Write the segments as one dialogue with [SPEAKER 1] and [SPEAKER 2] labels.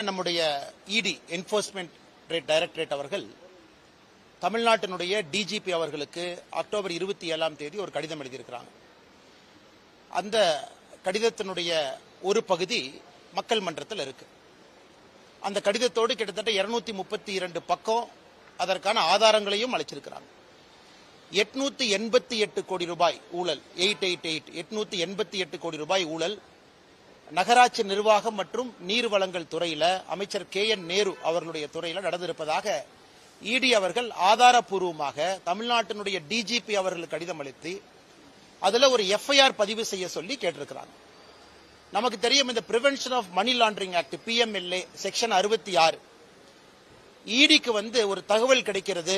[SPEAKER 1] நம்முடைய இடி enforcement directorate அவர்கள் தமிழ்நாட்டினுடைய டிஜிபி அவர்களுக்கு அக்டோபர் 27ஆம் தேதி ஒரு கடிதம் எழுதியிருக்கிறாங்க. அந்த கடிதத்தினுடைய ஒரு பகுதி மக்கள் மன்றத்தில் இருக்கு. அந்த கடிதத்தோடு கிட்டத்தட்ட 232 பக்கம் அதற்கான ஆதாரங்களையும் அளிச்சிருக்கிறாங்க. 888 கோடி ரூபாய் ஊழல், 888 கோடி ரூபாய் ஊழல் நகராட்சி நிர்வாகம் மற்றும் நீர் வளங்கள் துறையில அமைச்சர் KN நேரு அவர்களுடைய துறையில நடந்திருப்பதாக இடி அவர்கள் ஆதாரப்பூர்வமாக தமிழ்நாட்டினுடைய டிஜிபி அவர்களுக்கு கடிதம் அளித்து அதுல ஒரு FIR பதிவு செய்ய சொல்லி கேட்டிருக்கிறாங்க. நமக்கு தெரியும், இந்த prevention of money laundering act PMLA section 66 இடிக்கு ஒரு தகவல் கிடைக்கிறது,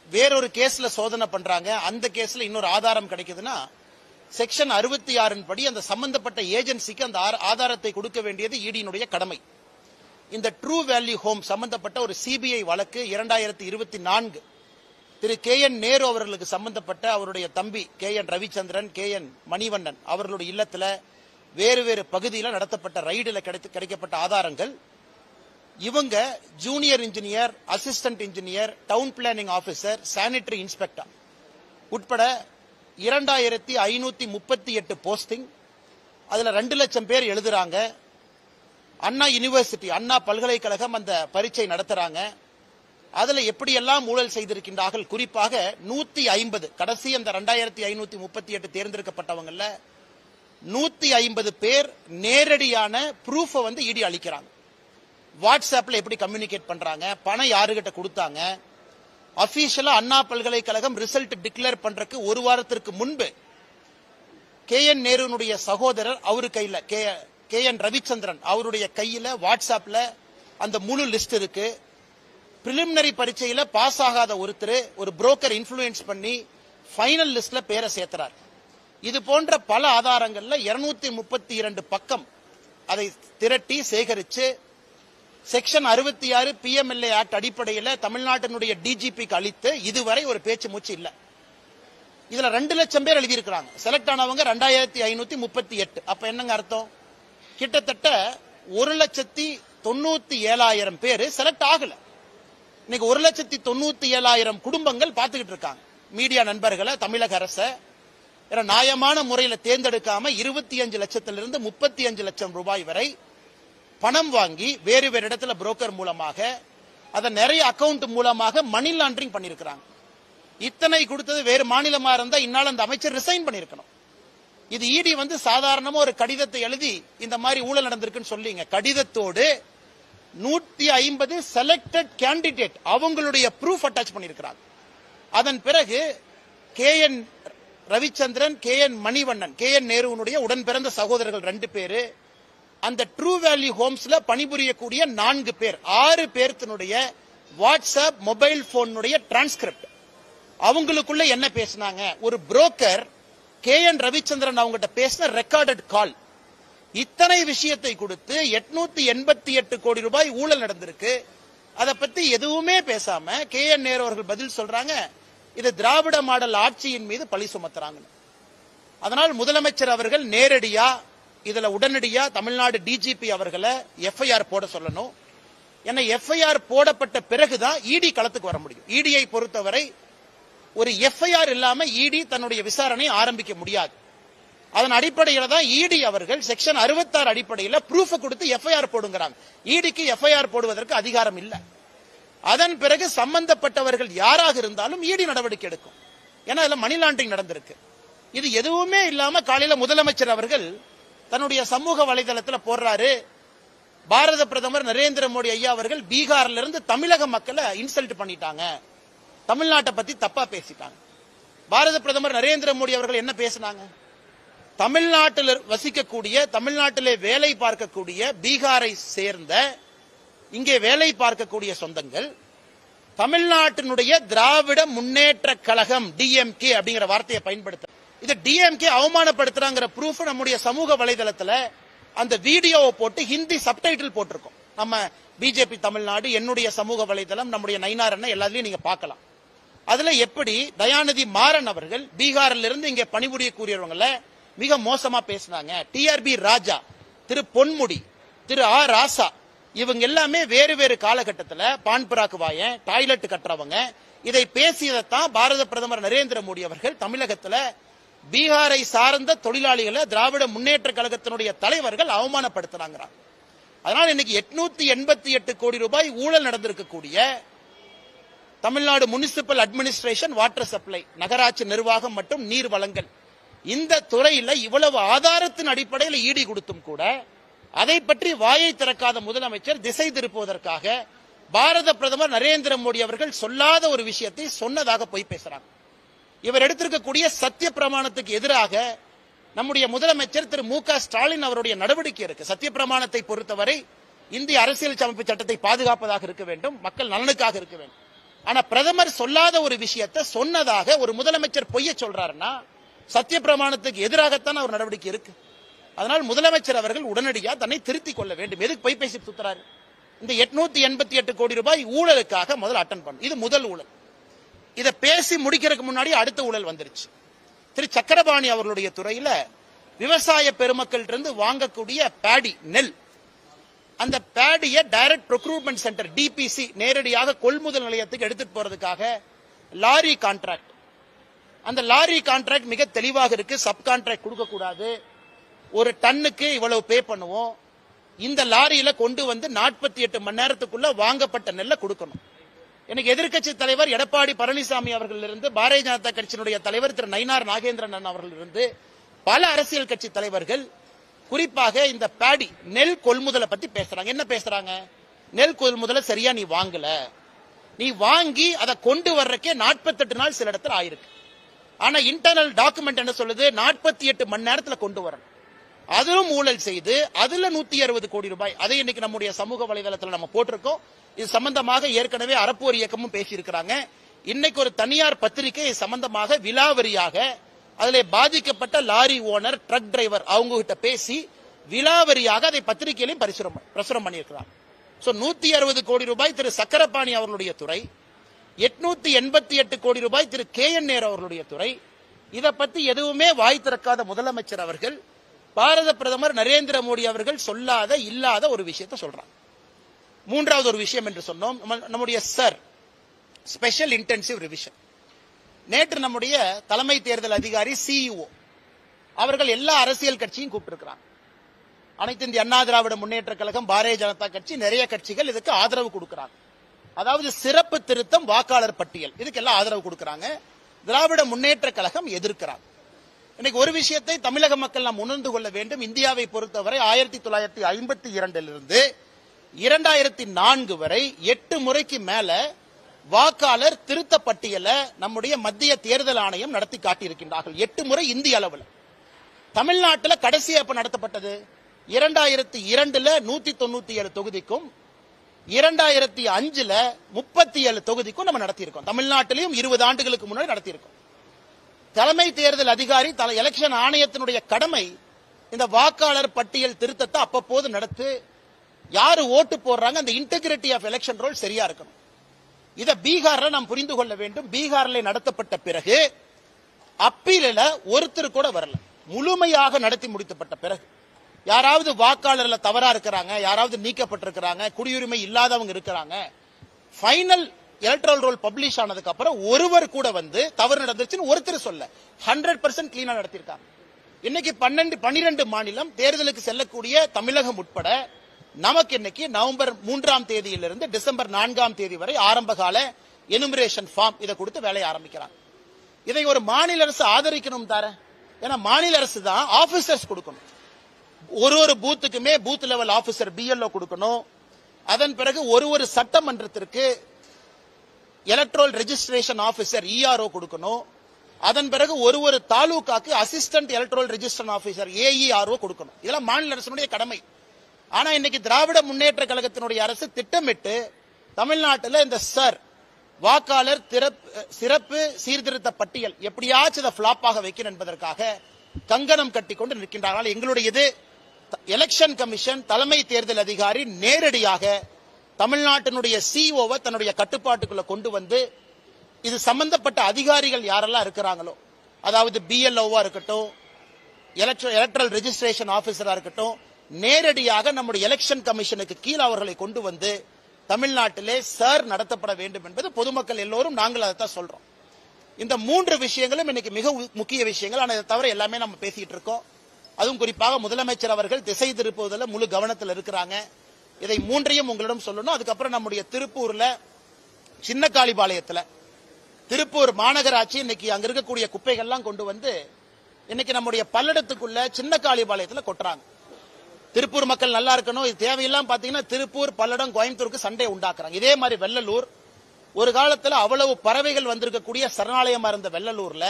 [SPEAKER 1] வேறொரு கேஸ்ல சோதனை பண்றாங்க, அந்த கேஸ்ல இன்னொரு ஆதாரம் கிடைக்குதுன்னா செக்ஷன் 66 படி அந்த சம்பந்தப்பட்ட ஏஜென்சிக்கு அந்த ஆதாரத்தை கொடுக்க வேண்டியது இடியினுடைய கடமை. இந்த ட்ரூ வேல்யூ ஹோம் சம்பந்தப்பட்ட ஒரு CBI வழக்கு 2024 திரு KN நேரு அவர்களுக்கு சம்பந்தப்பட்ட அவருடைய தம்பி KN ரவிச்சந்திரன், KN மணிவண்ணன் அவர்களுடைய இல்லத்துல வேறு வேறு பகுதியில் நடத்தப்பட்ட ரைடுல கிடைக்கப்பட்ட ஆதாரங்கள், இவங்க junior engineer, assistant engineer, down planning officer, sanitary inspector உட்பட 2538 போஸ்டிங், அதுல 2 லட்சம் பேர் எழுதுறாங்க. அண்ணா யூனிவர்சிட்டி, அண்ணா பல்கலைக்கழகம் அந்த பரீட்சை நடத்துறாங்க. அதுல எப்படியெல்லாம் ஊழல் செய்திருக்கின்றார்கள், குறிப்பாக 150 கடைசி அந்த 2538 தேர்ந்தெடுக்கப்பட்டவங்கல்ல 150 பேர் நேரடியான ப்ரூஃப் இடி அளிக்கிறாங்க. வாட்ஸ்அப்ல எப்படி கம்யூனிகேட் பண்றாங்க, பணம் யாருகிட்ட கொடுத்தாங்க, அபிஷியலா அண்ணா பல்கலைக்கழகம் ரிசல்ட் டிக்ளேர் பண்றதுக்கு ஒரு வாரத்திற்கு முன்பு KN நேருனுடைய சகோதரர் அவரு கையில KN ரவிச்சந்திரன் அவருடைய கையில வாட்ஸ்அப்ல அந்த முழு லிஸ்ட் இருக்கு. பிரிலிமினரி பரீட்சையில பாஸ் ஆகாத ஒருத்தர் ஒரு புரோக்கர் இன்ஃப்ளூயன்ஸ் பண்ணி ஃபைனல் லிஸ்ட்ல பேரை சேர்க்கிறார். இது போன்ற பல ஆதாரங்கள்ல 232 பக்கம் அதை திரட்டி சேகரிச்சு செக்ஷன் 66 PMLA ஆக்ட் அடிப்படையில் தமிழ்நாட்டினுடைய டிஜிபிக்கு அளித்து இதுவரை ஒரு பேச்சு மூச்சு இல்ல. இதுல 2 லட்சம் பேர் எழுதியிருக்கிறாங்க. செலக்ட் ஆனவங்க 2538. அப்ப என்னங்க அர்த்தம்? கிட்டத்தட்ட 1,97,000 பேர் செலக்ட் ஆகல. இன்னைக்கு 1,97,000 குடும்பங்கள் பார்த்துக்கிட்டு இருக்காங்க. மீடியா நண்பர்களை, தமிழக அரசை நியாயமான முறையில் தேர்ந்தெடுக்காம 25 லட்சத்திலிருந்து 35 லட்சம் ரூபாய் வரை பணம் வாங்கி வேறு வேறு இடத்துல புரோக்கர் மூலமாக அதை நிறைய அக்கவுண்ட் மூலமாக மணி லாண்டரிங் பண்ணிருக்கிறாங்க. இத்தனை கொடுத்தது வேறு மாநிலமா இருந்தா இந்நாள் அந்த அமைச்சர் ரிசைன் பண்ணிருக்கணும். இது இடி சாதாரணமா ஒரு கடிதத்தை எழுதி இந்த மாதிரி ஊழல் நடந்திருக்குன்னு சொல்லிங்க. கடிதத்தோடு 150 செலக்டட் கேண்டிடேட் அவங்களுடைய ப்ரூஃப் அட்டாச் பண்ணிருக்கிறாங்க. அதன் பிறகு KN Ravichandran, KN Manivannan, KN நேருனுடைய உடன் பிறந்த சகோதரர்கள் 2 பேரு, அந்த ட்ரூ வேல்யூ ஹோம்ஸ்ல பணிபுரியக்கூடிய 4 பேர், 6 பேர்த்தினுடைய வாட்ஸ்அப் மொபைல் போனுடைய டிரான்ஸ்கிரிப்ட், அவங்களுக்குள்ள என்ன பேசினாங்க, ஒரு புரோக்கர் KN ரவிச்சந்திரன் அவங்ககிட்ட பேசின ரெக்கார்டட் கால், இத்தனை விஷயத்தை கொடுத்து 888 கோடி ரூபாய் ஊழல் நடந்திருக்கு. அதை பத்தி எதுவுமே பேசாம KN நேரு அவர்கள் பதில் சொல்றாங்க, இது திராவிட மாடல் ஆட்சியின் மீது பழி சுமத்துறாங்க. அதனால் முதலமைச்சர் அவர்கள் நேரடியா இதுல உடனடியா தமிழ்நாடு டிஜிபி அவர்களை FIR போட சொல்லணும். ஏன்னா FIR போடப்பட்ட பிறகுதான் இடி களத்துக்கு வர முடியும். இடியை பொறுத்தவரை ஒரு FIR இல்லாம இடி தன்னுடைய விசாரணை ஆரம்பிக்க முடியாது. அதன் அடிப்படையில் தான் இடி அவர்கள் செக்ஷன் 66 அடிப்படையில் ப்ரூஃப் கொடுத்து FIR போடுங்கிறாங்க. இடிக்கு FIR போடுவதற்கு அதிகாரம் இல்லை. அதன் பிறகு சம்பந்தப்பட்டவர்கள் யாராக இருந்தாலும் இடி நடவடிக்கை எடுக்கும். ஏன்னா இதுல மணி லாண்டரிங் நடந்திருக்கு. இது எதுவுமே இல்லாம காலையில முதலமைச்சர் அவர்கள் தன்னுடைய சமூக வலைதளத்தில் போடுறாரு, பாரத பிரதமர் நரேந்திர மோடி ஐயா அவர்கள் பீகார்ல இருந்து தமிழக மக்களை இன்சல்ட் பண்ணிட்டாங்க, தமிழ்நாட்டை பத்தி தப்பா பேசிட்டாங்க. பாரத பிரதமர் நரேந்திர மோடி அவர்கள் என்ன பேசினாங்க? தமிழ்நாட்டில் வசிக்கக்கூடிய, தமிழ்நாட்டிலே வேலை பார்க்கக்கூடிய பீகாரை சேர்ந்த இங்கே வேலை பார்க்கக்கூடிய சொந்தங்கள் தமிழ்நாட்டினுடைய திராவிட முன்னேற்ற கழகம் DMK அப்படிங்கிற வார்த்தையை பயன்படுத்த, இது DMK அவமானப்படுத்துறாங்கிற ப்ரூஃப் நம்முடைய சமூக வலைதளத்துல அந்த வீடியோவை போட்டு ஹிந்தி சப்டைட்டில் போட்டிருக்கோம். நம்ம பிஜேபி தமிழ்நாடு, என்னுடைய சமூக வலைதளம், நம்முடைய நயினார் அண்ணன் எல்லாத்துலயும் நீங்க பார்க்கலாம். அதுல எப்படி தயாநிதி மாறன் அவர்கள் பீகாரில் இருந்து இங்கே பணிபுரியக்கூடியவங்களை மிக மோசமா பேசினாங்க. TRB ராஜா, திரு பொன்முடி, திரு ராசா இவங்க எல்லாமே வேறு வேறு காலகட்டத்தில் பான் பிராக்கு வாயன், டாய்லெட் கட்டுறவங்க, இதை பேசியதைத்தான் பாரத பிரதமர் நரேந்திர மோடி அவர்கள் தமிழகத்தில் பீகாரை சார்ந்த தொழிலாளிகளை திராவிட முன்னேற்ற கழகத்தினுடைய தலைவர்கள் அவமானப்படுத்துறாங்க. அதனால் இன்னைக்கு 888 கோடி ரூபாய் ஊழல் நடந்திருக்கக்கூடிய Tamil Nadu municipal administration, water supply, நகராட்சி நிர்வாகம் மற்றும் நீர் வழங்கல், இந்த துறையில இவ்வளவு ஆதாரத்தின் அடிப்படையில் ஈடி கொடுத்தும் கூட அதை பற்றி வாயை திறக்காத முதலமைச்சர் திசை திருப்புவதற்காக பாரத பிரதமர் நரேந்திர மோடி அவர்கள் சொல்லாத ஒரு விஷயத்தை சொன்னதாக போய் பேசுறாங்க. இவர் எடுத்திருக்கக்கூடிய சத்திய பிரமாணத்துக்கு எதிராக நம்முடைய முதலமைச்சர் திரு மு.க. ஸ்டாலின் அவருடைய நடவடிக்கை இருக்கு. சத்திய பிரமாணத்தை பொறுத்தவரை இந்திய அரசியல் அமைப்பு சட்டத்தை பாதுகாப்பதாக இருக்க வேண்டும், மக்கள் நலனுக்காக இருக்க வேண்டும். ஆனா பிரதமர் சொல்லாத ஒரு விஷயத்தை சொன்னதாக ஒரு முதலமைச்சர் பொய்ய சொல்றாருன்னா சத்திய பிரமாணத்துக்கு எதிராகத்தான் அவர் நடவடிக்கை இருக்கு. அதனால் முதலமைச்சர் அவர்கள் உடனடியாக தன்னை திருத்திக் கொள்ள வேண்டும். எதுக்கு பொய் பேசி சுத்துறாரு? இந்த 888 கோடி ரூபாய் ஊழலுக்காக முதல் அட்டன் பண்ணும். இது முதல் ஊழல். இதை பேசி முடிக்கிறதுக்கு முன்னாடி அடுத்த ஊழல் வந்துருச்சு. திரு சக்கரபாணி அவர்களுடைய துறையில விவசாய பெருமக்கள் இருந்து வாங்கக்கூடிய பேடி, நெல், அந்த பேடியை டைரக்ட் ப்ரொக்யூர்மெண்ட் சென்டர் டிபிசி நேரடியாக கொள்முதல் நிலையத்துக்கு எடுத்துட்டு போறதுக்காக லாரி கான்ட்ராக்ட், அந்த லாரி கான்ட்ராக்ட் மிக தெளிவாக இருக்கு. சப் கான்ட்ராக்ட் கொடுக்க கூடாது, ஒரு டன்னுக்கு இவ்வளவு பே பண்ணுவோம், இந்த லாரியில கொண்டு வந்து 48 மணி நேரத்துக்குள்ள வாங்கப்பட்ட நெல்லை கொடுக்கணும். எனக்கு எதிர்க்கட்சி தலைவர் எடப்பாடி பழனிசாமி அவர்கள் இருந்து, பாரதிய ஜனதா கட்சியினுடைய தலைவர் திரு நயினார் நாகேந்திரன் அவர்கள் இருந்து, பல அரசியல் கட்சி தலைவர்கள் குறிப்பாக இந்த பேடி நெல் கொள்முதலை பத்தி பேசுறாங்க. என்ன பேசுறாங்க? நெல் கொள்முதலை சரியா நீ வாங்கல, நீ வாங்கி அதை கொண்டு வர்றக்கே 48 நாள் சில இடத்துல ஆயிருக்கு. ஆனா இன்டர்னல் டாக்குமெண்ட் என்ன சொல்லுது? 48 மணி நேரத்தில் கொண்டு வரணும். அதிலும் ஊழல் செய்து அதுல 160 கோடி ரூபாய், அதை இன்னைக்கு நம்முடைய சமூக வலைதளத்தில் நம்ம போட்டிருக்கோம். இது சம்பந்தமாக ஏற்கனவே அறப்போர் இயக்கமும் பேசியிருக்கிறாங்க. இன்னைக்கு ஒரு தனியார் பத்திரிகை சம்பந்தமாக விலாவரியாக அதிலே பாதிக்கப்பட்ட லாரி ஓனர், ட்ரக் டிரைவர் அவங்க கிட்ட பேசி விலாவரியாக அதை பத்திரிகையிலையும் பிரசுரம் பண்ணியிருக்கிறாங்க. 160 கோடி ரூபாய் திரு சக்கரபாணி அவர்களுடைய துறை, 888 கோடி ரூபாய் திரு KN நேரு அவர்களுடைய துறை. இதை பத்தி எதுவுமே வாய் திறக்காத முதலமைச்சர் அவர்கள் பாரத பிரதமர் நரேந்திர மோடி அவர்கள் சொல்லாத இல்லாத ஒரு விஷயத்தை சொல்றாங்க. மூன்றாவது ஒரு விஷயம் என்று சொன்னோம், நம்முடைய சார் ஸ்பெஷல் இன்டென்சிவ் ரிவிஷன். நேற்று நம்முடைய தலைமை தேர்தல் அதிகாரி CEO அவர்கள் எல்லா அரசியல் கட்சியும் கூப்பிட்டிருக்கிறாங்க. அனைத்து இந்திய அண்ணா திராவிட முன்னேற்ற கழகம், பாரதிய ஜனதா கட்சி, நிறைய கட்சிகள் இதுக்கு ஆதரவு கொடுக்கிறாங்க. அதாவது சிறப்பு திருத்தம் வாக்காளர் பட்டியல், இதுக்கு எல்லாம் ஆதரவு கொடுக்கிறாங்க. திராவிட முன்னேற்ற கழகம் எதிர்க்கிறாங்க. இன்னைக்கு ஒரு விஷயத்தை தமிழக மக்கள் நாம் உணர்ந்து கொள்ள வேண்டும். இந்தியாவை பொறுத்தவரை 1952 2004 வரை 8 முறைக்கு மேல வாக்காளர் திருத்த பட்டியலை நம்முடைய மத்திய தேர்தல் ஆணையம் நடத்தி காட்டியிருக்கின்றார்கள். 8 முறை இந்திய அளவில். தமிழ்நாட்டில் கடைசியா எப்ப நடத்தப்பட்டது? 2002 197 தொகுதிக்கும் 2005 37 தொகுதிக்கும் நம்ம நடத்தியிருக்கோம். தமிழ்நாட்டிலையும் 20 ஆண்டுகளுக்கு முன்னாடி நடத்தியிருக்கோம். தலைமை தேர்தல் அதிகாரி, எலெக்ஷன் ஆணையத்தினுடைய கடமை இந்த வாக்காளர் பட்டியல் திருத்தத்தை அப்பப்போது நடத்து, யாரு ஓட்டு போடுறாங்க, அந்த இன்டெகிரிட்டி ஆஃப் எலெக்ஷன் ரோல் சரியா இருக்கணும். இதை பீகார்ல நாம் புரிந்து கொள்ள வேண்டும். பீகார்ல நடத்தப்பட்ட பிறகு அப்பீலில் ஒருத்தர் கூட வரல. முழுமையாக நடத்தி முடிக்கப்பட்ட பிறகு யாராவது வாக்காளர்ல தவறா இருக்கிறாங்க, யாராவது நீக்கப்பட்டிருக்கிறாங்க, குடியுரிமை இல்லாதவங்க இருக்கிறாங்க, ஃபைனல் எலக்ட்ரல் ரோல் பப்ளிஷ் ஆனதுக்கு அப்புறம் ஒருவர் கூட வந்து தவறு நடந்துச்சுன்னு ஒருத்தர் சொல்ல 100% கிளீனா நடத்திருக்காங்க. இன்னைக்கு 12 மாநிலம் தேர்தலுக்கு செல்லக்கூடிய தமிழகம் உட்பட நமக்கு இன்னைக்கு நவம்பர் 3ஆம் தேதியிலிருந்து டிசம்பர் 4ஆம் தேதி வரை ஆரம்ப கால எனுமரேஷன் ஃபார்ம் இதை கொடுத்து வேலையை ஆரம்பிக்கிறாங்க. இதை ஒரு மாநில அரசு ஆதரிக்கணும் தார. ஏன்னா மாநில அரசு தான் ஆபீசர்ஸ் கொடுக்கணும். ஒரு பூத்துக்குமே பூத் லெவல் ஆபீசர் BLO கொடுக்கணும். அதன் பிறகு ஒரு சட்டமன்றத்திற்கு எலக்ட்ரல் ரெஜிஸ்ட்ரேஷன் ஆபீசர் ERO கொடுக்கணும். அதன் பிறகு ஒரு தாலுகாக்கு assistant electoral registration officer AERO கொடுக்கணும். இதெல்லாம் மாநில அரசுடைய கடமை. ஆனா இன்னைக்கு திராவிட முன்னேற்ற கழகத்தினுடைய அரசு திட்டமிட்டு தமிழ்நாட்டில் இந்த சார் வாக்காளர் சிறப்பு சீர்திருத்த பட்டியல் எப்படியாச்சும் இதை பிளாப்பாக வைக்கணும் என்பதற்காக கங்கணம் கட்டிக்கொண்டு நிற்கின்றார்கள். எங்களுடைய இது எலெக்ஷன் கமிஷன், தலைமை தேர்தல் அதிகாரி நேரடியாக தமிழ்நாட்டினுடைய COவை தன்னுடைய கட்டுப்பாட்டுக்குள்ள கொண்டு வந்து இது சம்பந்தப்பட்ட அதிகாரிகள் யாரெல்லாம் இருக்கிறாங்களோ, அதாவது BLOவா இருக்கட்டும், எலக்ட்ரல் ரெஜிஸ்ட்ரேஷன் ஆபீசரா இருக்கட்டும், நேரடியாக நம்முடைய எலெக்ஷன் கமிஷனுக்கு கீழ் அவர்களை கொண்டு வந்து தமிழ்நாட்டிலே சார் நடத்தப்பட வேண்டும் என்பது பொதுமக்கள் எல்லோரும் நாங்கள் அதைத்தான் சொல்றோம். இந்த 3 விஷயங்களும் இன்னைக்கு மிக முக்கிய விஷயங்கள். ஆனால் இதை தவிர எல்லாமே நம்ம பேசிட்டு இருக்கோம். அதுவும் குறிப்பாக முதலமைச்சர் அவர்கள் திசை திருப்புவதில் முழு கவனத்தில் இருக்கிறாங்க. இதை 3ஐயும் உங்களிடம் சொல்லணும். அதுக்கப்புறம் நம்முடைய திருப்பூர்ல சின்ன காளிபாளையத்துல திருப்பூர் மாநகராட்சி இன்னைக்கு அங்க இருக்கக்கூடிய குப்பைகள்லாம் கொண்டு வந்து இன்னைக்கு நம்முடைய பல்லடத்துக்குள்ள சின்ன காளிபாளையத்துல கொட்டுறாங்க. திருப்பூர் மக்கள் நல்லா இருக்கணும். இது தேவையெல்லாம் பாத்தீங்கன்னா திருப்பூர், பல்லடம், கோயம்புத்தூருக்கு சண்டை உண்டாக்குறாங்க. இதே மாதிரி வெள்ளலூர் ஒரு காலத்துல அவ்வளவு பறவைகள் வந்திருக்கக்கூடிய சரணாலயமா இருந்த வெள்ளலூர்ல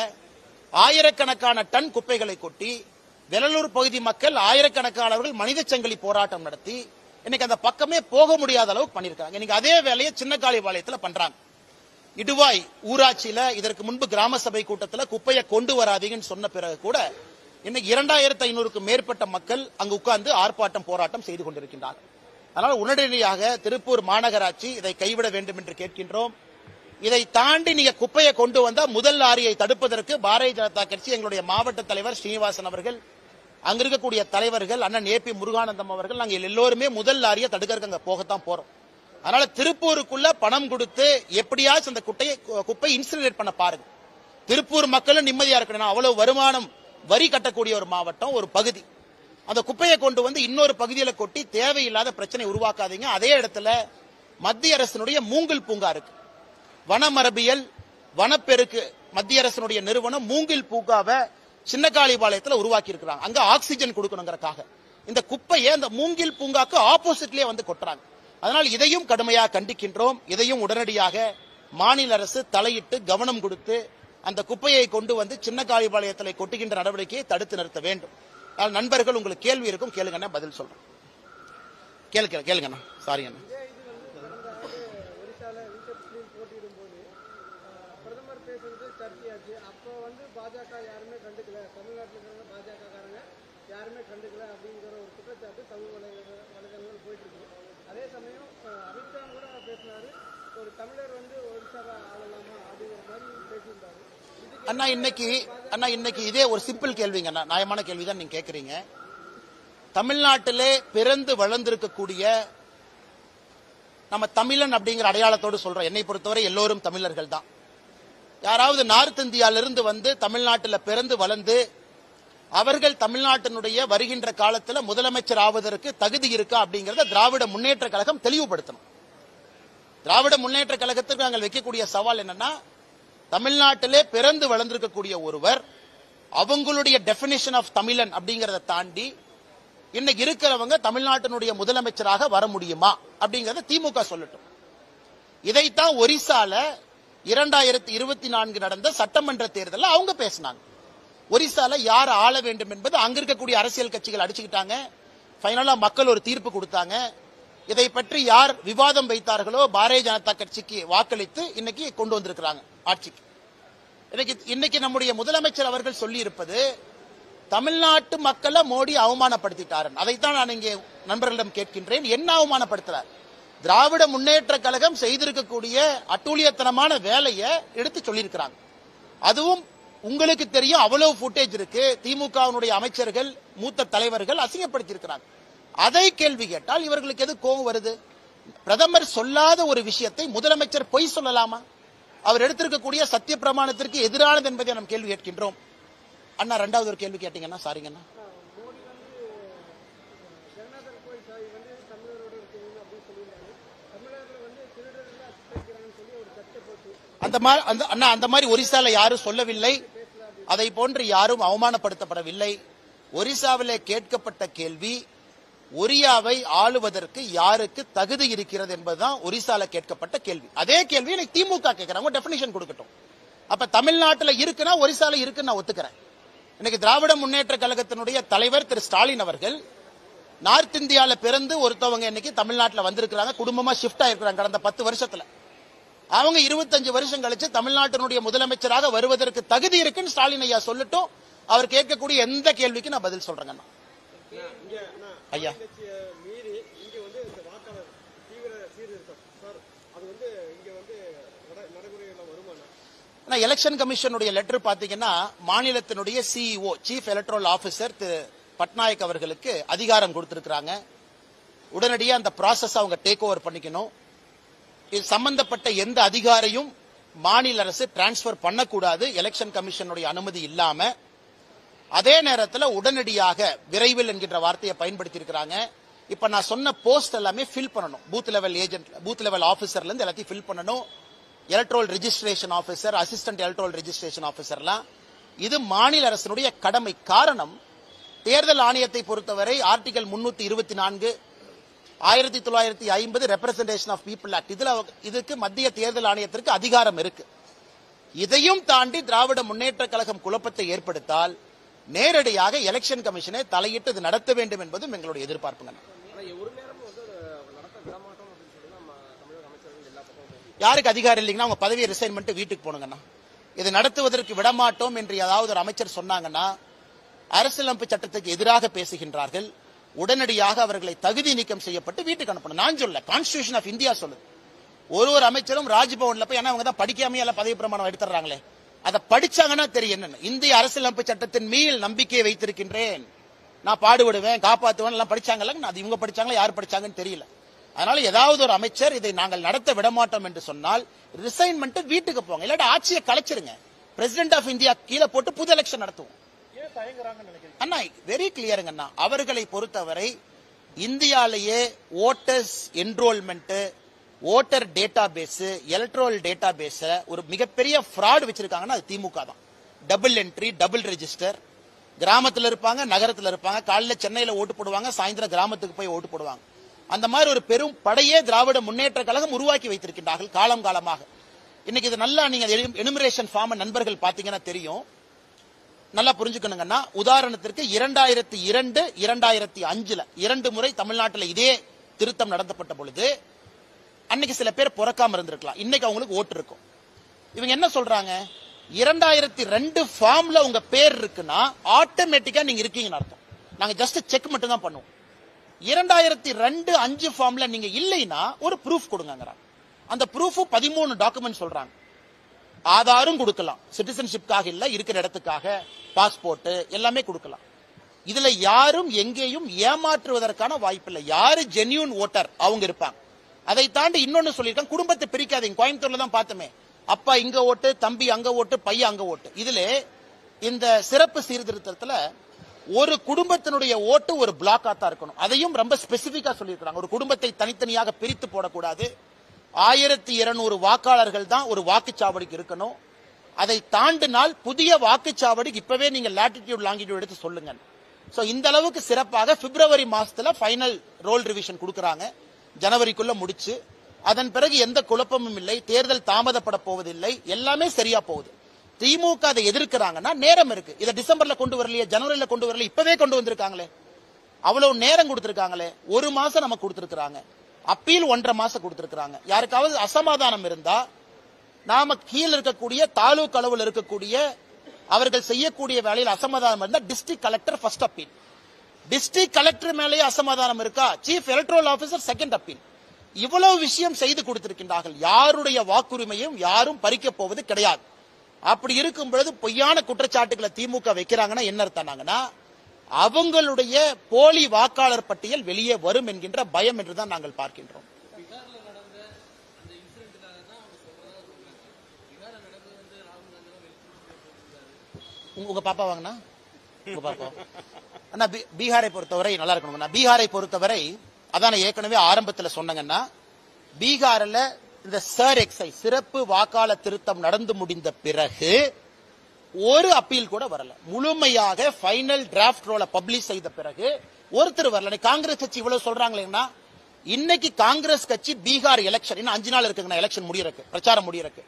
[SPEAKER 1] ஆயிரக்கணக்கான டன் குப்பைகளை கொட்டி வெள்ளலூர் பகுதி மக்கள் ஆயிரக்கணக்கானவர்கள் மனித சங்கிலி போராட்டம் நடத்தி இன்னைக்கு அந்த பக்கமே போக முடியாத அளவுக்கு பண்ணிருக்காங்க. இன்னைக்கு அதே வேலையை சின்ன காளிபாளையத்துல பண்றாங்க. இடுவாய் ஊராட்சியில இதற்கு முன்பு கிராம சபை கூட்டத்தில் குப்பையை கொண்டு வராதீங்கன்னு சொன்ன பிறகு கூட இன்னைக்கு 2500க்கும் மேற்பட்ட மக்கள் அங்கு உட்கார்ந்து ஆர்ப்பாட்டம் போராட்டம் செய்து கொண்டிருக்கின்றார்கள். அதனால் உடனடியாக திருப்பூர் மாநகராட்சி இதை கைவிட வேண்டும் என்று கேட்கின்றோம். இதை தாண்டி நீங்க குப்பையை கொண்டு வந்தா முதல் லாரியை தடுப்பதற்கு பாரதிய ஜனதா கட்சி எங்களுடைய மாவட்ட தலைவர் ஸ்ரீனிவாசன் அவர்கள், அங்க இருக்கக்கூடிய தலைவர்கள் அண்ணன் ஏபி முருகானந்தம் அவர்கள், நாங்கள் எல்லோருமே முதல் லாரியை தடுக்கிறதுக்கு அங்க போகத்தான் போறோம். அதனால திருப்பூருக்குள்ள பணம் கொடுத்து எப்படியாச்சும் அந்த குப்பை இன்சினரேட் பண்ண பாருங்க. திருப்பூர் மக்களும் நிம்மதியா இருக்கணும். அவ்வளவு வருமானம் வரி கட்டக்கூடிய ஒரு மாவட்டம், ஒரு பகுதி. அந்த குப்பையை கொண்டு வந்து இன்னொரு பகுதியில கொட்டி தேவையில்லாத பிரச்சனை உருவாக்காதீங்க. அதே இடத்துல மத்திய அரசினுடைய மூங்கில் பூங்கா இருக்கு. வனமரபியல் வனப்பெருக்கு மத்திய அரசினுடைய நிறுவனம் மூங்கில் பூங்காவை சின்ன காளிபாளையத்தில் உருவாக்கி இருக்கிறாங்க. அங்க ஆக்சிஜன் கொடுக்கணுங்கிறதுக்காக இந்த குப்பையை அந்த மூங்கில் பூங்காக்கு ஆப்போசிட்லயே வந்து கொட்டுறாங்க. அதனால் இதையும் கடுமையாக கண்டிக்கின்றோம். இதையும் உடனடியாக மாநில அரசு தலையிட்டு கவனம் கொடுத்து அந்த குப்பையை கொண்டு வந்து சின்ன காளிபாளையத்தில் கொட்டுகின்ற நடவடிக்கையை தடுத்து நிறுத்த வேண்டும். நண்பர்கள், உங்களுக்கு கேள்வி இருக்கும், கேளுங்க, பதில் சொல்றேன். கேளுங்க. சாரி அண்ணா.
[SPEAKER 2] பாஜக யாருமே கண்டுக்கல, தமிழ்நாட்டில் இருக்கிற பாஜக காரங்க யாருமே கண்டுக்கல அப்படிங்கிற ஒரு குற்றச்சாட்டு சமூக வலைதளங்கள் போயிட்டு இருக்கு. அதே சமயம் அமித்ஷா கூட பேசினாரு, ஒரு தமிழர் வந்து ஒரிசாவை ஆளலாமா அப்படிங்கிற மாதிரி பேசியிருந்தாரு.
[SPEAKER 1] அண்ணா இன்னைக்கு இதே ஒரு சிம்பிள் கேள்விங்க அண்ணா, நியாயமான கேள்விதான் நீங்க கேட்கறீங்க. தமிழ்நாட்டிலே பிறந்து வளர்ந்திருக்கக்கூடிய நம்ம தமிழன் அப்படிங்கிற அடையாளத்தோடு சொல்றோம். என்னை பொறுத்தவரை எல்லோரும் தமிழர்கள் தான். யாராவது நார்த் இந்தியாவிலிருந்து வந்து தமிழ்நாட்டில் பிறந்து வளர்ந்து அவர்கள் தமிழ்நாட்டினுடைய வருகின்ற காலத்தில் முதலமைச்சர் ஆவதற்கு தகுதி இருக்கா அப்படிங்கறத திராவிட முன்னேற்ற கழகம் தெளிவுபடுத்தணும். திராவிட முன்னேற்ற கழகத்திற்கு நாங்கள் வைக்கக்கூடிய சவால் என்னன்னா, தமிழ்நாட்டிலே பிறந்து வளர்ந்திருக்கக்கூடிய ஒருவர் அவங்களுடைய டெபினிஷன் ஆஃப் தமிழன் அப்படிங்கறத தாண்டி இன்னைக்கு இருக்கிறவங்க தமிழ்நாட்டினுடைய முதலமைச்சராக வர முடியுமா அப்படிங்கறத திமுக சொல்லட்டும். இதைத்தான் ஒரிசால 2024 நடந்த சட்டமன்ற தேர்தலில் அவங்க பேசினாங்க. ஒரிசால யார் ஆள வேண்டும் என்பது அங்க இருக்கக்கூடிய அரசியல் கட்சிகள் அடிச்சுக்கிட்டாங்க. பைனலா மக்கள் ஒரு தீர்ப்பு கொடுத்தாங்க. இதை பற்றி யார் விவாதம் வைத்தார்களோ பாரதிய ஜனதா கட்சிக்கு வாக்களித்து இன்னைக்கு கொண்டு வந்திருக்கிறாங்க ஆட்சிக்கு. இன்னைக்கு நம்முடைய முதலமைச்சர் அவர்கள் சொல்லி இருப்பது தமிழ்நாட்டு மக்களை மோடி அவமானப்படுத்திட்டார். அதைத்தான் நான் இங்கே நண்பர்களிடம் கேட்கின்றேன். என்ன அவமானப்படுத்துறார்? திராவிட முன்னேற்ற கழகம் செய்திருக்கக்கூடிய அட்டூழியத்தனமான வேலையை எடுத்து சொல்லியிருக்கிறாங்க. அதுவும் உங்களுக்கு தெரியும், அவ்வளவு ஃபுட்டேஜ் இருக்கு. திமுகவினுடைய அமைச்சர்கள், மூத்த தலைவர்கள் அசிங்கப்படுத்தியிருக்கிறாங்க. அதை கேள்வி கேட்டால் இவர்களுக்கு எது கோபம் வருது? பிரதமர் சொல்லாத ஒரு விஷயத்தை முதலமைச்சர் பொய் சொல்லலாமா? அவர் எடுத்திருக்கக்கூடிய சத்திய பிரமாணத்திற்கு எதிரானது என்பதை நாம் கேள்வி கேட்கின்றோம். அண்ணா, ரெண்டாவது ஒரு கேள்வி கேட்டீங்கன்னா சாரிங்கண்ணா. அந்த மாதிரி ஒரிசால யாரும் சொல்லவில்லை. அதை போன்று யாரும் அவமானப்படுத்தப்படவில்லை. ஒரிசாவிலே கேட்கப்பட்ட கேள்வி, ஒரியாவை ஆளுவதற்கு யாருக்கு தகுதி இருக்கிறது என்பதுதான் ஒரிசால கேட்கப்பட்ட கேள்வி. அதே கேள்வி எனக்கு திமுக கேட்கிறாங்க, டெபினிஷன் கொடுக்கட்டும். அப்ப தமிழ்நாட்டில் இருக்குன்னா ஒரிசால இருக்குன்னு நான் ஒத்துக்கிறேன். இன்னைக்கு திராவிட முன்னேற்ற கழகத்தினுடைய தலைவர் திரு ஸ்டாலின் அவர்கள் நார்த் இந்தியாவில் பிறந்து ஒருத்தவங்க இன்னைக்கு தமிழ்நாட்டில் வந்திருக்கிறாங்க, குடும்பமா ஷிஃப்ட் ஆயிருக்கிறாங்க கடந்த 10 வருஷத்துல. அவங்க 25 வருஷம் கழிச்சு தமிழ்நாட்டினுடைய முதலமைச்சராக வருவதற்கு தகுதி இருக்குன்னு ஸ்டாலின் ஐயா சொல்லட்டும். அவர் கேட்கக்கூடிய எந்த கேள்விக்கு நான் பதில் சொல்றேங்க ஐயா. எலெக்ஷன் கமிஷனுடைய லெட்டர் பாத்தீங்கன்னா மாநிலத்தினுடைய சிஇஓ, சீஃப் எலக்ட்ரல் ஆபீசர் திரு பட்நாயக் அவர்களுக்கு அதிகாரம் கொடுத்திருக்கிறாங்க. உடனடியாக அந்த ப்ராசஸ் அவங்க டேக் ஓவர் பண்ணிக்கணும். இது சம்பந்தப்பட்ட எந்த அதிகாரையும் மாநில அரசு டிரான்ஸ்பர் பண்ணக்கூடாது எலெக்ஷன் கமிஷனுடைய அனுமதி இல்லாம. அதே நேரத்தில் உடனடியாக விரைவில் என்கின்ற வார்த்தையை பயன்படுத்தி இருக்கிறாங்க. இப்ப நான் சொன்ன போஸ்ட் எல்லாமே ஃபில் பண்ணணும். Booth level agent, booth level ஆபீசர்ல இருந்து எல்லாத்தையும் ஃபில் பண்ணணும். Electoral registration officer, assistant electoral registration ஆபீசர்லாம் இது மாநில அரசினுடைய கடமை. காரணம், தேர்தல் ஆணையத்தை பொறுத்தவரை article 324 1950 representation of people act, இதுக்கு மத்திய தேர்தல் ஆணையத்திற்கு அதிகாரம் இருக்கு. இதையும் தாண்டி திராவிட முன்னேற்ற கழகம் குழப்பத்தை ஏற்படுத்தால் நேரடியாக எலெக்ஷன் கமிஷனை தலையிட்டு இது நடத்த வேண்டும் என்பதும் எங்களுடைய எதிர்பார்ப்புங்க. யாருக்கு அதிகாரம் இல்லைங்கன்னா அவங்க பதவியை ரிசைன் பண்ணிட்டு வீட்டுக்கு போனுங்கண்ணா. இதை நடத்துவதற்கு விடமாட்டோம் என்று ஏதாவது ஒரு அமைச்சர் சொன்னாங்கன்னா அரசியலமைப்பு சட்டத்துக்கு எதிராக பேசுகின்றார்கள். உடனடியாக அவர்களை தகுதி நீக்கம் செய்யப்பட்டு வீட்டுக்கு அனுப்பணும். நான் சொல்ல, கான்ஸ்டிடியூஷன் ஆஃப் இந்தியா சொல்லுது. ஒரு அமைச்சரும் ராஜ்பவன்ல போய், ஏன்னா அவங்க தான் படிக்காமையே எல்லாம் பதவி பிரமாணம் எடுத்துறாங்களே, அதை படிச்சாங்கன்னா தெரியும் என்னன்னு. இந்திய அரசியலமைப்பு சட்டத்தின் மீது நம்பிக்கை வைத்திருக்கின்றேன், நான் பாடுபடுவேன், காப்பாற்றுவேன் எல்லாம் படிச்சாங்கல்ல. அது இவங்க படிச்சாங்களா யார் படிச்சாங்கன்னு தெரியல. அதனால ஏதாவது ஒரு அமைச்சர் இதை நாங்கள் நடத்த விடமாட்டோம் என்று சொன்னால் ரிசைன்மெண்ட் வீட்டுக்கு போங்க, இல்லாட்டி ஆட்சியை கலைச்சிருங்க. பிரசிடென்ட் ஆஃப் இந்தியா கீழே போட்டு புது எலெக்ஷன் நடத்துவோம். அண்ணா வெரி கிளியருங்க அண்ணா. அவர்களை பொறுத்தவரை இந்தியாலேயே voters enrolment, voter database, electoral database ஒரு மிகப்பெரிய ஃப்ராட் வச்சிருக்காங்கன்னா அது திமுக தான். Double entry, double register. கிராமத்தில் இருப்பாங்க, நகரத்தில் இருப்பாங்க. காலையில் சென்னையில் ஓட்டு போடுவாங்க, சாயந்தரம் கிராமத்துக்கு போய் ஓட்டு போடுவாங்க. அந்த மாதிரி ஒரு பெரும் படையே திராவிட முன்னேற்ற கழகம் உருவாக்கி வைத்திருக்கின்றார்கள் காலம் காலமாக. இன்னைக்கு இது நல்லா நீங்க எனுமரேஷன் ஃபார்ம் நண்பர்கள் பாத்தீங்கன்னா தெரியும். நல்லா புரிஞ்சுக்கணுங்கன்னா, உதாரணத்திற்கு 2002, 2005 2 முறை தமிழ்நாட்டில் இதே திருத்தம் நடத்தப்பட்ட பொழுது அன்னைக்கு சில பேர் பிறக்காம இருந்திருக்கலாம், இன்னைக்கு அவங்களுக்கு ஓட்டு இருக்கும். இவங்க என்ன சொல்றாங்க, 2002 ஃபார்ம்ல உங்க பேர் இருக்குன்னா ஆட்டோமேட்டிக்கா நீங்க இருக்கீங்கன்னு அர்த்தம். நாங்க ஜஸ்ட் செக் மட்டும் தான் பண்ணுவோம். 2002-5 ஃபார்ம்ல நீங்க இல்லைன்னா ஒரு ப்ரூஃப் கொடுங்க. அந்த ப்ரூஃப் 13 டாக்குமெண்ட் சொல்றாங்க. ஆதாரும் கொடுக்கலாம், சிட்டிசன்ஷிப்காக இல்ல, இருக்கிற இடத்துக்காக, பாஸ்போர்ட் எல்லாமே கொடுக்கலாம். இதுல யாரும் எங்கேயும் ஏமாற்றுவதற்கான வாய்ப்பு இல்லை. யாரு ஜென்யூன் ஓட்டர் அவங்க இருப்பாங்க. அதை தாண்டி இன்னொன்னு சொல்லியிருக்காங்க, குடும்பத்தை பிரிக்காதீங்க. கோயம்புத்தூர்ல தான் பார்த்தோமே, அப்பா இங்க ஓட்டு, தம்பி அங்க ஓட்டு, பையன் அங்க ஓட்டு. இதுல இந்த சிறப்பு சீர்திருத்தத்துல ஒரு குடும்பத்தினுடைய ஓட்டு ஒரு பிளாக்கா தான் இருக்கணும். அதையும் ரொம்ப ஸ்பெசிபிக்கா சொல்லியிருக்காங்க. ஒரு குடும்பத்தை தனித்தனியாக பிரித்து போடக்கூடாது. 1200 வாக்காளர்கள் தான் ஒரு வாக்குச்சாவடிக்கு இருக்கணும். அதை தாண்டினால் புதிய வாக்குச்சாவடிக்கு இப்பவே நீங்க லாட்டிடியூட் லாங்கிடியூட் எடுத்து சொல்லுங்க. சோ இந்த அளவுக்கு சிறப்பாக பிப்ரவரி மாசத்துல ஃபைனல் ரோல் ரிவிஷன் கொடுக்கறாங்க. ஜனவரிக்குள்ள முடிச்சு, அதன் பிறகு எந்த குழப்பமும் இல்லை, தேர்தல் தாமதப்பட போவதில்லை, எல்லாமே சரியா போகுது. திமுக அதை எதிர்க்கிறாங்கன்னா நேரம் இருக்கு. இதை டிசம்பர்ல கொண்டு வரலையே, ஜனவரியில கொண்டு வரல, இப்பவே கொண்டு வந்திருக்காங்களே. அவ்வளவு நேரம் கொடுத்திருக்காங்களே. 1 மாசம் நமக்கு கொடுத்திருக்காங்க. அப்பீல் 1.5 மாசம் கொடுத்திருக்காங்க. யாருக்காவது அசமாதானம் இருந்தா நாம கீழே இருக்கக்கூடிய தாலுக் அளவில் இருக்கக்கூடிய அவர்கள் செய்யக்கூடிய வேலையில் அசமாதானம் இருந்தா district collector first appeal. District collector மேலேயே அசமாதானம் இருக்கா, chief electoral officer second appeal. இவ்வளவு விஷயம் செய்து கொடுத்திருக்கின்றார்கள். யாருடைய வாக்குரிமையும் யாரும் பறிக்க போவது கிடையாது. அப்படி இருக்கும் பொழுது பொய்யான குற்றச்சாட்டுகளை திமுக வைக்கிறாங்கன்னா என்ன அர்த்தம்னா, அவங்களுடைய போலி வாக்காளர் பட்டியல் வெளியே வரும் என்கின்ற பயம் என்றுதான் நாங்கள் பார்க்கின்றோம். உங்க பாப்பா வாங்கண்ணா, உங்க பாப்பா அண்ணா. பீகாரை பொறுத்தவரை நல்லா இருக்கணும். பீகாரை பொறுத்தவரை அதான் ஏற்கனவே ஆரம்பத்தில் சொன்னாங்கன்னா, பீகாரில் இந்த சர் எக்ஸைஸ் சிறப்பு வாக்காளர் திருத்தம் நடந்து முடிந்த பிறகு ஒரு அப்பீல் கூட வரல. முழுமையாக ஃபைனல் டிராஃப்ட் ரோல பப்ளிஷ் செய்த பிறகு ஒருத்தர் வரல. காங்கிரஸ் கட்சி இவ்வளவு சொல்றாங்களேன்னா, இன்னைக்கு காங்கிரஸ் கட்சி பீகார் எலெக்ஷன் இன்னும் 5 நாள் இருக்குங்க, எலெக்ஷன் முடியறக்கு, பிரச்சாரம் முடியறக்கு.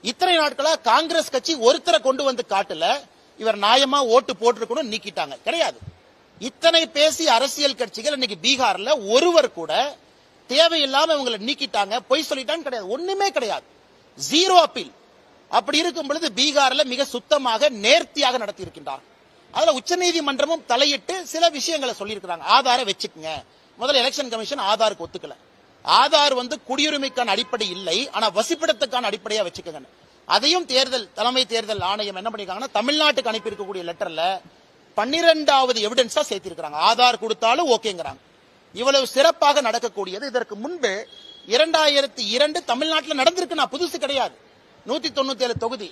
[SPEAKER 1] இத்தனை நாட்களா காங்கிரஸ் கட்சி ஒருத்தரை கொண்டு வந்து காட்டல, இவர் நியாயமா ஓட்டு போட்டிருக்கணும் நீக்கிட்டாங்க கிடையாது. இத்தனை பேசி அரசியல் கட்சிகள் இன்னைக்கு பீகார்ல ஒருவர் கூட தேவையில்லாம இவங்களை நீக்கிட்டாங்க, பொய் சொல்லிட்டாங்க கிடையாது, ஒண்ணுமே கிடையாது. Zero appeal. அப்படி இருக்கும் பொழுது பீகார்ல மிக சுத்தமாக நேர்த்தியாக நடத்தி இருக்கின்றார். அதுல உச்சநீதிமன்றமும் தலையிட்டு சில விஷயங்களை சொல்லியிருக்கிறாங்க. ஆதார வச்சுக்கங்க. முதல்ல எலெக்ஷன் கமிஷன் ஆதாருக்கு ஒத்துக்கல. ஆதார் குடியுரிமைக்கான அடிப்படை இல்லை, ஆனா வசிப்பிடத்துக்கான அடிப்படையா வச்சுக்கங்க. அதையும் தலைமை தேர்தல் ஆணையம் என்ன பண்ணிருக்காங்கன்னா, தமிழ்நாட்டுக்கு அனுப்பி இருக்கக்கூடிய லெட்டர்ல 12வது எவிடன்ஸா சேர்த்திருக்கிறாங்க. ஆதார் கொடுத்தாலும் ஓகேங்கிறாங்க. இவ்வளவு சிறப்பாக நடக்கக்கூடியது. இதற்கு முன்பு 2002 தமிழ்நாட்டில் நடந்திருக்கு. நான் புதுசு கிடையாது. 197 தொகுதி,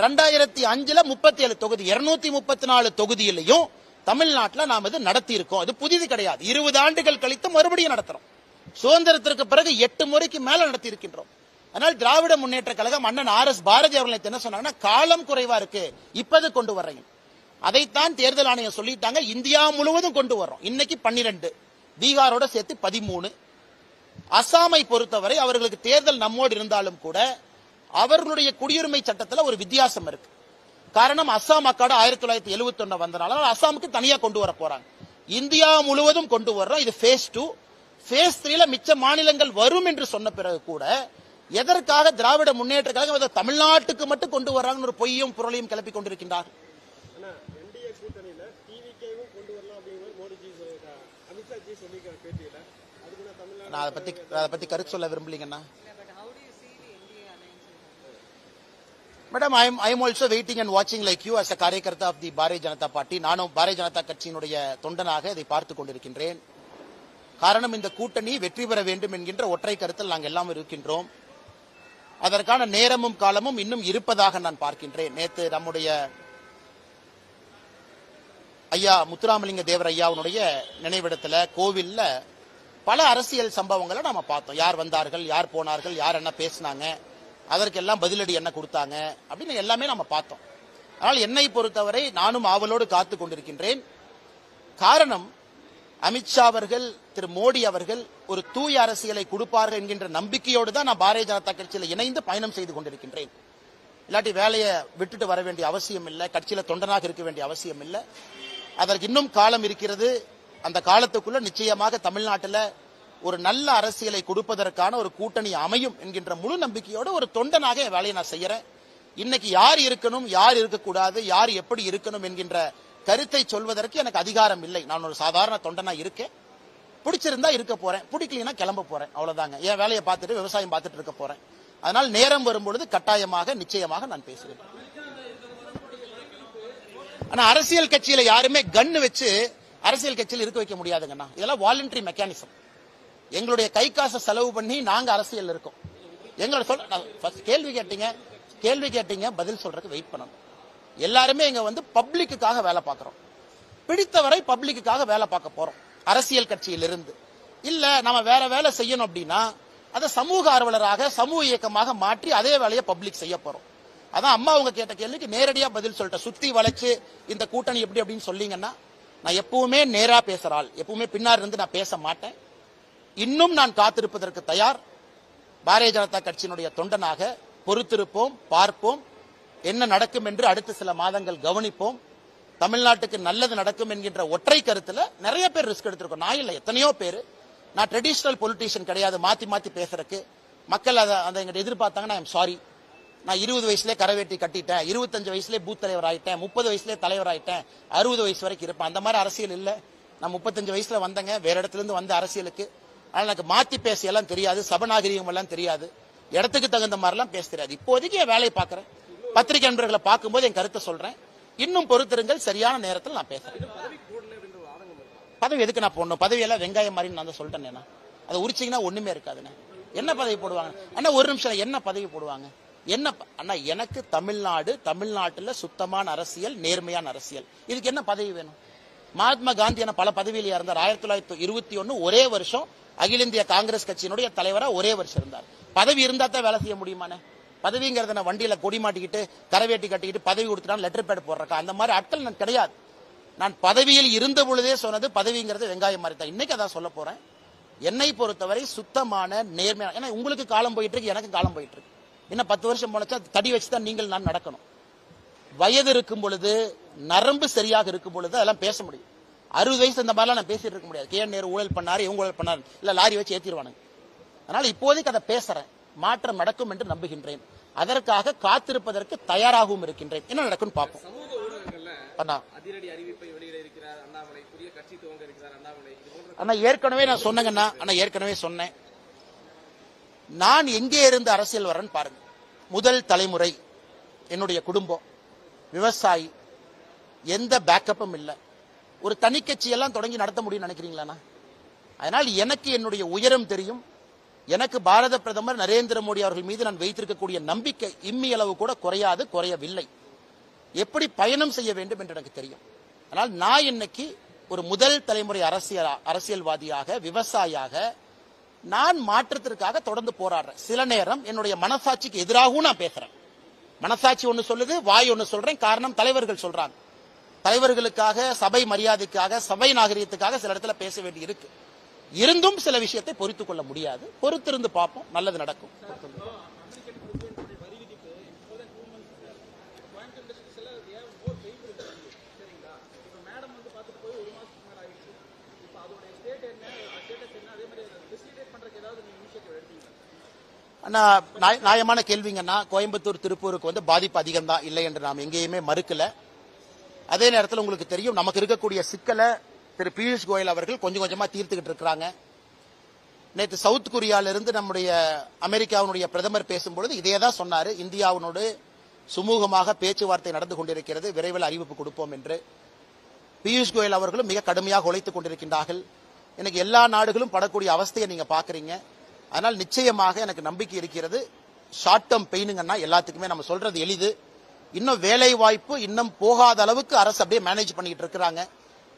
[SPEAKER 1] 2005 37 தொகுதி, 234 தொகுதியிலையும் தமிழ்நாட்டில் நாம் இது நடத்தி இருக்கோம். இது புதிது கிடையாது. 20 ஆண்டுகள் கழித்து மறுபடியும் நடத்துறோம். சுதந்திரத்திற்கு பிறகு 8 முறைக்கு மேல நடத்தி இருக்கின்றோம். அதனால் திராவிட முன்னேற்ற கழகம் அண்ணன் RS பாரதி அவர்கள் என்ன சொன்னாங்கன்னா, காலம் குறைவா இருக்கு, இப்பது கொண்டு வர்றீங்க. அதைத்தான் தேர்தல் ஆணையம் சொல்லிட்டாங்க. இந்தியா முழுவதும் கொண்டு வர்றோம். இன்னைக்கு 12, பீகாரோட சேர்த்து 13. அசாமை பொறுத்தவரை அவர்களுக்கு தேர்தல் நம்மோடு இருந்தாலும் கூட அவர்களுடைய குடியுரிமை சட்டத்தில் ஒரு வித்தியாசம் இருக்கு. காரணம், அசாம் அக்காடு 1971 வந்தனால அசாமுக்கு தனியா கொண்டு வர போறாங்க. இந்தியா முழுவதும் கொண்டு வர்றோம். இது phase 2. phase 3ல மிச்ச மாநிலங்கள் வரும் என்று சொன்ன பிறகு கூட எதற்காக திராவிட முன்னேற்ற கழகம் தமிழ்நாட்டுக்கு மட்டும் கொண்டு வர்றாங்கன்னு ஒரு பொய்யும் புரளையும் கிளப்பி கொண்டிருக்கின்றார். நான் அதை பத்தி கருத்து சொல்ல விரும்பலீங்கண்ணா. Madam, I am also waiting and watching like you as a காரியகர்த்தா of the Bharatiya Janata party. நானும் பாரதிய ஜனதா கட்சியினுடைய தொண்டனாக இதை பார்த்து கொண்டிருக்கின்றேன். காரணம், இந்த கூட்டணி வெற்றி பெற வேண்டும் என்கின்ற ஒற்றை கருத்தில் நாங்கள் எல்லாம் இருக்கின்றோம். அதற்கான நேரமும் காலமும் இன்னும் இருப்பதாக நான் பார்க்கின்றேன். நேற்று நம்முடைய ஐயா முத்துராமலிங்க தேவர் ஐயாவுடைய நினைவிடத்துல கோவில்ல பல அரசியல் சம்பவங்களை நாம பார்த்தோம். யார் வந்தார்கள், யார் போனார்கள், யார் என்ன பேசினாங்க, அதற்கெல்லாம் பதிலடி என்ன கொடுத்தாங்க அப்படின்னு எல்லாமே நம்ம பார்த்தோம். ஆனால் என்னை பொறுத்தவரை நானும் ஆவலோடு காத்து கொண்டிருக்கின்றேன். காரணம், அமித்ஷா அவர்கள், திரு மோடி அவர்கள் ஒரு தூய அரசியலை கொடுப்பார்கள் என்கின்ற நம்பிக்கையோடு தான் நான் பாரதிய ஜனதா கட்சியில் இணைந்து பயணம் செய்து கொண்டிருக்கின்றேன். இல்லாட்டி வேலையை விட்டுட்டு வர வேண்டிய அவசியம் இல்லை, கட்சியில தொண்டனாக இருக்க வேண்டிய அவசியம் இல்லை. அதற்கு இன்னும் காலம் இருக்கிறது. அந்த காலத்துக்குள்ள நிச்சயமாக தமிழ்நாட்டில் ஒரு நல்ல அரசியலை கொடுப்பதற்கான ஒரு கூட்டணி அமையும் என்கின்ற முழு நம்பிக்கையோடு ஒரு தொண்டனாக என் வேலையை நான் செய்யறேன். இன்னைக்கு யார் இருக்கணும், யார் இருக்கக்கூடாது, யார் எப்படி இருக்கணும் என்கின்ற கருத்தை சொல்வதற்கு எனக்கு அதிகாரம் இல்லை. நான் ஒரு சாதாரண தொண்டனா இருக்கேன். பிடிச்சிருந்தா இருக்க போறேன், பிடிக்கலனா கிளம்ப போறேன், அவ்வளவுதாங்க. என் வேலையை பார்த்துட்டு விவசாயம் பார்த்துட்டு இருக்க போறேன். அதனால் நேரம் வரும்பொழுது கட்டாயமாக நிச்சயமாக நான் பேசுவேன். ஆனா அரசியல் கட்சியில யாருமே கன்னு வச்சு அரசியல் கட்சியில் இருக்க வைக்க முடியாதுங்கண்ணா. இதெல்லாம் வாலண்டரி மெக்கானிசம். எங்களுடைய கை காசை செலவு பண்ணி நாங்க அரசியல் இருக்கோம். எங்களோட கேள்வி கேட்டீங்க, பதில் சொல்றதுக்கு வெயிட் பண்ணணும். எல்லாருமே இங்க பப்ளிக்குக்காக வேலை பார்க்கிறோம். பிடித்தவரை பப்ளிக்குக்காக வேலை பார்க்க போறோம். அரசியல் கட்சியில் இருந்து இல்ல நம்ம வேற வேலை செய்யணும் அப்படின்னா அதை சமூக ஆர்வலராக சமூக இயக்கமாக மாற்றி அதே வேலையை பப்ளிக் செய்ய போறோம். அதான் அம்மா அவங்க கேட்ட கேள்விக்கு நேரடியா பதில் சொல்லிட்டேன். சுத்தி வளைச்சு இந்த கூட்டணி எப்படி அப்படின்னு சொல்லிங்கன்னா, நான் எப்பவுமே நேரா பேசுறாள், எப்பவுமே பின்னாடி இருந்து நான் பேச மாட்டேன். இன்னும் நான் காத்திருப்பதற்கு தயார். பாரதிய ஜனதா கட்சியினுடைய தொண்டனாக பொறுத்திருப்போம், பார்ப்போம். என்ன நடக்கும் என்று அடுத்த சில மாதங்கள் கவனிப்போம். தமிழ்நாட்டுக்கு நல்லது நடக்கும் என்கின்ற ஒற்றை கருத்துல நிறைய பேர் ரிஸ்க் எடுத்திருக்கோம். நான் இல்ல, எத்தனையோ பேர். நான் ட்ரெடிஷனல் பொலிட்டீஷியன் கிடையாது. மாத்தி மாத்தி பேசுறதுக்கு மக்கள் அதை எங்கிட்ட எதிர்பார்த்தாங்கன்னா ஐம் சாரி. நான் 20 வயசுலேயே கரவேட்டி கட்டிட்டேன், 25 வயசுலேயே பூத் தலைவர் ஆயிட்டேன், 30 வயசுலேயே தலைவர் ஆயிட்டேன், 60 வயசு வரைக்கும் இருப்பேன். அந்த மாதிரி அரசியல் இல்ல. நான் 35 வயசுல வந்தேங்க, வேற இடத்துல இருந்து வந்த அரசியலுக்கு. ஆனால் எனக்கு மாத்தி பேச எல்லாம் தெரியாது, சபநாகரிகம் எல்லாம் தெரியாது, இடத்துக்கு தகுந்த மாதிரி எல்லாம் பேச தெரியாது. இப்போதைக்கு என் வேலையை பார்க்கறேன். பத்திரிகை நண்பர்களை பார்க்கும்போது என் கருத்தை சொல்றேன். இன்னும் பொறுத்திருங்கள், சரியான நேரத்தில் நான் பேசுறேன். பதவி எதுக்கு நான் போடணும்? பதவி எல்லாம் வெங்காயம் மாதிரி நான் தான் சொல்லிட்டேன். அதை உரிச்சிங்கன்னா ஒண்ணுமே இருக்காதுண்ணே. என்ன பதவி போடுவாங்க அண்ணா? ஒரு நிமிஷம், என்ன பதவி போடுவாங்க? என்ன அண்ணா, எனக்கு தமிழ்நாட்டுல சுத்தமான அரசியல், நேர்மையான அரசியல். இதுக்கு என்ன பதவி வேணும்? மகாத்மா காந்தி என பல பதவியில இருந்தார். 1921 ஒரே வருஷம் அகில இந்திய காங்கிரஸ் கட்சியினுடைய தலைவரா ஒரே வருஷம் இருந்தார். பதவி இருந்தா தான் வேலை செய்ய முடியுமானே? பதவிங்கிறத வண்டியில கொடி மாட்டிக்கிட்டு கரவேட்டி கட்டிக்கிட்டு பதவி கொடுத்துட்டா லெட்டர் பேட் போடுறக்கா? அந்த மாதிரி ஆட்கள் நான் கிடையாது. நான் பதவியில் இருந்த பொழுதே சொன்னது பதவிங்கிறது வெங்காயம் மாதிரி தான். இன்னைக்கு அதான் சொல்ல போறேன். என்னை பொறுத்தவரை சுத்தமான நேர்மையான, ஏன்னா உங்களுக்கு காலம் போயிட்டு இருக்கு, எனக்கு காலம் போயிட்டு இருக்கு. இன்னும் 10 வருஷம் போனச்சா தடி வச்சுதான் நீங்கள் நான் நடக்கணும். வயது இருக்கும் பொழுது, நரம்பு சரியாக இருக்கும் பொழுது அதெல்லாம் பேச முடியும். 60 வயசு இந்த மாதிரிலாம் நான் பேசிட்டு இருக்க முடியாது. கே நேரு ஊழல் பண்ணாரு, இவங்க ஊழல் பண்ணாரு, இல்ல லாரி வச்சு ஏத்திடுவானுங்க. அதனால இப்போதைக்கு அதை பேசுறேன். மாற்றம் நடக்கும் என்று நம்புகின்றேன். அதற்காக காத்திருப்பதற்கு தயாராகவும் இருக்கின்றேன். என்ன நடக்கும் பார்ப்போம். அண்ணா ஏற்கனவே நான் சொன்னேங்கண்ணா, ஏற்கனவே சொன்னேன். நான் எங்கே இருந்து அரசியல் வரேன்னு பாருங்க. முதல் தலைமுறை, என்னுடைய குடும்பம் விவசாயி, எந்த பேக்கப்பும் இல்லை. ஒரு தனி கட்சி எல்லாம் தொடங்கி நடத்த முடியும்னு நினைக்கிறீங்களா? அதனால் எனக்கு என்னுடைய உயரம் தெரியும். எனக்கு பாரத பிரதமர் நரேந்திர மோடி அவர்கள் மீது நான் வைத்திருக்கக்கூடிய நம்பிக்கை இம்மி அளவு கூட குறையாது, குறையவில்லை. எப்படி பயணம் செய்ய வேண்டும் என்று எனக்கு தெரியும். ஆனால் நான் இன்னைக்கு ஒரு முதல் தலைமுறை அரசியல்வாதியாக, விவசாயியாக நான் மாற்றத்திற்காக தொடர்ந்து போராடுறேன். சில நேரம் என்னுடைய மனசாட்சிக்கு எதிராகவும் நான் பேசுறேன். மனசாட்சி ஒன்னு சொல்லுது, வாய் ஒன்னு சொல்றேன். காரணம் தலைவர்கள் சொல்றாங்க. தலைவர்களுக்காக, சபை மரியாதைக்காக, சபை நாகரிகத்துக்காக சில இடத்துல பேச வேண்டி இருக்கு. இருந்தும் சில விஷயத்தை பொறுத்துக் கொள்ள முடியாது. பொறுத்திருந்து பார்ப்போம், நல்லது நடக்கும். நியாயமான கேள்விங்கன்னா, கோயம்புத்தூர் திருப்பூருக்கு பாதிப்பு அதிகம் தான், இல்லை என்று நாம் எங்கேயுமே மறுக்கல. அதே நேரத்தில் உங்களுக்கு தெரியும், நமக்கு இருக்கக்கூடிய சிக்கலை திரு பியூஷ் கோயல் அவர்கள் கொஞ்சம் கொஞ்சமா தீர்த்துக்கிட்டு இருக்கிறாங்க. நேற்று சவுத் கொரியாவிலிருந்து நம்முடைய அமெரிக்காவினுடைய பிரதமர் பேசும்பொழுது இதே தான் சொன்னாரு. இந்தியாவினோடு சுமூகமாக பேச்சுவார்த்தை நடந்து கொண்டிருக்கிறது, விரைவில் அறிவிப்பு கொடுப்போம் என்று. பியூஷ் கோயல் அவர்களும் மிக கடுமையாக உழைத்துக் கொண்டிருக்கின்றார்கள். எனக்கு எல்லா நாடுகளும் படக்கூடிய அவஸ்தையை நீங்க பாக்குறீங்க. அதனால் நிச்சயமாக எனக்கு நம்பிக்கை இருக்கிறது. ஷார்ட் டேர்ம் பெயினுங்கன்னா எல்லாத்துக்குமே நம்ம சொல்றது எளிது. இன்னும் வேலை வாய்ப்பு இன்னும் போகாத அளவுக்கு அரசு அப்படியே மேனேஜ் பண்ணிட்டு இருக்கிறாங்க.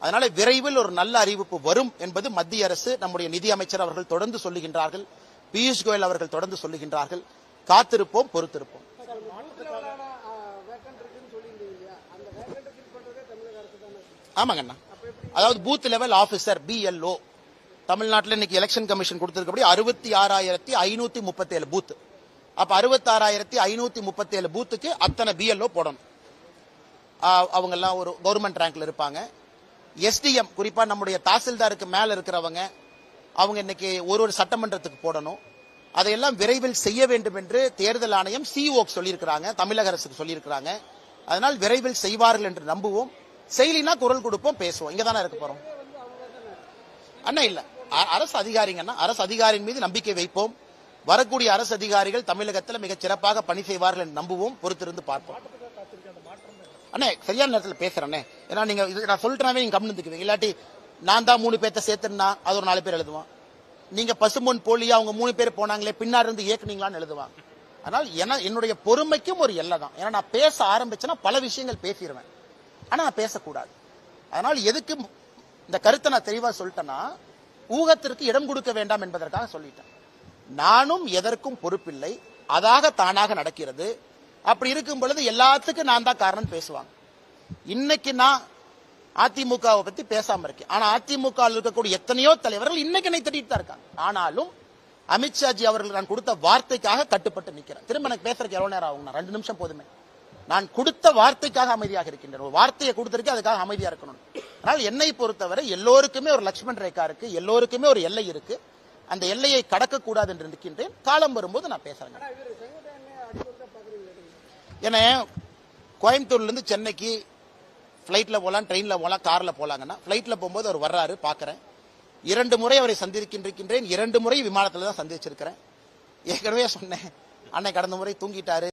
[SPEAKER 1] அதனால விரைவில் ஒரு நல்ல அறிவிப்பு வரும் என்பது மத்திய அரசு, நம்முடைய நிதி அமைச்சர் அவர்கள் தொடர்ந்து சொல்லுகின்றார்கள், பியூஷ் கோயல் அவர்கள் தொடர்ந்து சொல்லுகின்றார்கள். காத்திருப்போம், பொறுத்திருப்போம். ஆமாங்கண்ணா, அதாவது பூத் லெவல் ஆபீசர் BLO தமிழ்நாட்டில் இன்னைக்கு எலெக்ஷன் கமிஷன் கொடுத்திருக்கபடி 66,537 பூத். அப்ப 66,537 பூத்துக்கு அத்தனை BLO போடணும். அவங்க எல்லாம் ஒரு கவர்மெண்ட் ரேங்க்ல இருப்பாங்க. SDM குறிப்பா நம்முடைய தாசில்தாருக்கு மேல இருக்கிறவங்க, அவங்க இன்னைக்கு ஒரு சட்டமன்றத்துக்கு போடணும். அதையெல்லாம் விரைவில் செய்ய வேண்டும் என்று தேர்தல் ஆணையம் COக்கு சொல்லியிருக்கிறாங்க, தமிழக அரசுக்கு சொல்லியிருக்கிறாங்க. அதனால் விரைவில் செய்வார்கள் என்று நம்புவோம். செயலினா குரல் கொடுப்போம், பேசுவோம். இங்க தானே இருக்க போறோம் அண்ணா. இல்ல, அரசு அதிகாரிங்கன்னா அரசு அதிகாரியின் மீது நம்பிக்கை வைப்போம். வரக்கூடிய அரசு அதிகாரிகள் தமிழகத்தில் மிகச் சிறப்பாக பணி செய்வார்கள் என்று நம்புவோம். பொறுத்திருந்து பார்ப்போம். அண்ணே, சரியான நேரத்தில் பேசுறேன். ஏன்னா நீங்க நான் சொல்லிட்டேனாவே நீங்க கவனித்துக்குவீங்க. இல்லாட்டி நான் தான் 3 பேர்த்த சேர்த்துனா அது ஒரு 4 பேர் எழுதுவான். நீங்க பசும்பொன் போலியா அவங்க 3 பேர் போனாங்களே பின்னாடி இருந்து ஏக்குனீங்களான்னு எழுதுவாங்க. அதனால் என்னுடைய பொறுமைக்கும் ஒரு எல்லை தான். ஏன்னா நான் பேச ஆரம்பிச்சேன்னா பல விஷயங்கள் பேசிடுவேன். ஆனா நான் பேசக்கூடாது. அதனால் எதுக்கு இந்த கருத்தை நான் தெளிவா சொல்லிட்டேன்னா, ஊகத்திற்கு இடம் கொடுக்க வேண்டாம் என்பதற்காக சொல்லிட்டேன். நானும் எதற்கும் பொறுப்பில்லை, அதாக தானாக நடக்கிறது. அப்படி இருக்கும் பொழுது எல்லாத்துக்கும் நான் தான் காரணம் பேசுவாங்க. இன்னைக்கு நான் அதிமுகவை பத்தி பேசாம இருக்கேன். ஆனா அதிமுக இருக்கக்கூடிய எத்தனையோ தலைவர்கள் இன்னைக்கு என்னை திட்டிட்டு தான் இருக்காங்க. ஆனாலும் அமித்ஷாஜி அவர்கள் நான் கொடுத்த வார்த்தைக்காக கட்டுப்பட்டு நிக்கிறேன். திரும்ப எனக்கு பேசுறதுக்கு எவ்வளவு நேரம் ஆகும்? 2 நிமிஷம் போதுமே. நான் கொடுத்த வார்த்தைக்காக அமைதியாக இருக்கின்றேன். ஒரு வார்த்தையை கொடுத்திருக்கேன், அதுக்காக அமைதியா இருக்கணும். ஆனால் என்னை பொறுத்தவரை எல்லோருக்குமே ஒரு லட்சுமண் ரேகா இருக்கு, எல்லோருக்குமே ஒரு எல்லை இருக்கு. அந்த எல்லையை கடக்க கூடாது என்று இருக்கின்றேன். காலம் வரும்போது நான் பேசுறேன். ஏன்னா கோயம்புத்தூர்ல இருந்து சென்னைக்கு பிளைட்ல போலாம், ட்ரெயின்ல போலாம், கார்ல போலாங்கன்னா பிளைட்ல போகும்போது அவர் வர்றாரு, பாக்குறேன். 2 முறை அவரை சந்திக்கின்றேன். 2 முறை விமானத்துல தான் சந்திச்சிருக்கிறேன். ஏற்கனவே சொன்னேன், அன்னை கடந்த முறை தூங்கிட்டாரு.